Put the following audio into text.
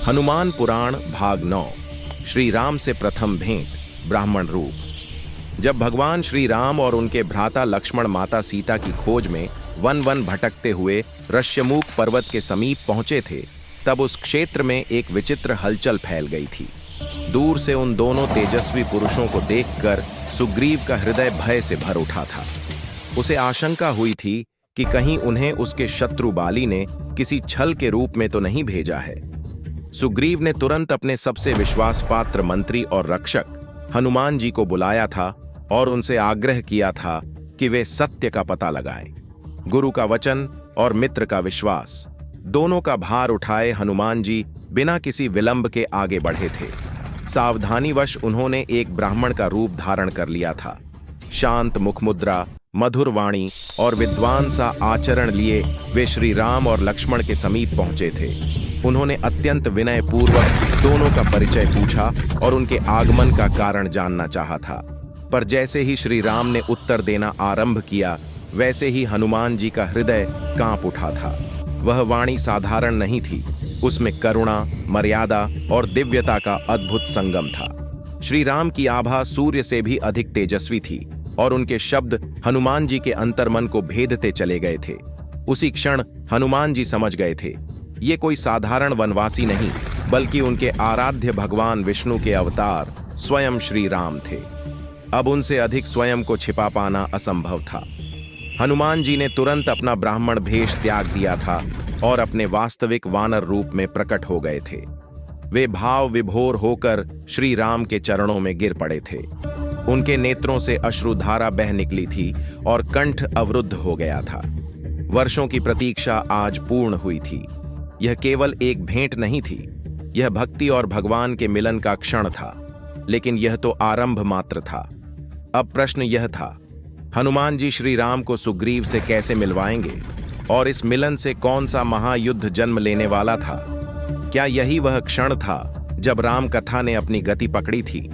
हनुमान पुराण भाग 9। श्री राम से प्रथम भेंट, ब्राह्मण रूप। जब भगवान श्री राम और उनके भ्राता लक्ष्मण माता सीता की खोज में वन भटकते हुए ऋष्यमूक पर्वत के समीप पहुंचे थे, तब उस क्षेत्र में एक विचित्र हलचल फैल गई थी। दूर से उन दोनों तेजस्वी पुरुषों को देखकर सुग्रीव का हृदय भय से भर उठा था। उसे आशंका हुई थी कि कहीं उन्हें उसके शत्रु बाली ने किसी छल के रूप में तो नहीं भेजा है। सुग्रीव ने तुरंत अपने सबसे विश्वासपात्र मंत्री और रक्षक हनुमान जी को बुलाया था और उनसे आग्रह किया था कि वे सत्य का पता लगाएं। गुरु का वचन और मित्र का विश्वास दोनों का भार उठाए हनुमान जी बिना किसी विलंब के आगे बढ़े थे। सावधानीवश उन्होंने एक ब्राह्मण का रूप धारण कर लिया था। शांत मुखमुद्रा, मधुर वाणी और विद्वान सा आचरण लिए वे श्री राम और लक्ष्मण के समीप पहुंचे थे। उन्होंने अत्यंत विनय पूर्वक दोनों का परिचय पूछा और उनके आगमन का कारण जानना चाहा था। पर जैसे ही श्री राम ने उत्तर देना आरंभ किया, वैसे ही हनुमान जी का हृदय कांप उठा था। वह वाणी साधारण नहीं थी, उसमें करुणा, मर्यादा और दिव्यता का अद्भुत संगम था। श्री राम की आभा सूर्य से भी अधिक तेजस्वी थी और उनके शब्द हनुमान जी के अंतर्मन को भेदते चले गए थे। उसी क्षण हनुमान जी समझ गए थे, ये कोई साधारण वनवासी नहीं, बल्कि उनके आराध्य भगवान विष्णु के अवतार स्वयं श्री राम थे। अब उनसे अधिक स्वयं को छिपा पाना असंभव था। हनुमान जी ने तुरंत अपना ब्राह्मण भेष त्याग दिया था और अपने वास्तविक वानर रूप में प्रकट हो गए थे। वे भाव विभोर होकर श्री राम के चरणों में गिर पड़े थे। उनके नेत्रों से अश्रुधारा बह निकली थी और कंठ अवरुद्ध हो गया था। वर्षों की प्रतीक्षा आज पूर्ण हुई थी। यह केवल एक भेंट नहीं थी, यह भक्ति और भगवान के मिलन का क्षण था। लेकिन यह तो आरंभ मात्र था। अब प्रश्न यह था, हनुमान जी श्री राम को सुग्रीव से कैसे मिलवाएंगे और इस मिलन से कौन सा महायुद्ध जन्म लेने वाला था? क्या यही वह क्षण था जब राम कथा ने अपनी गति पकड़ी थी?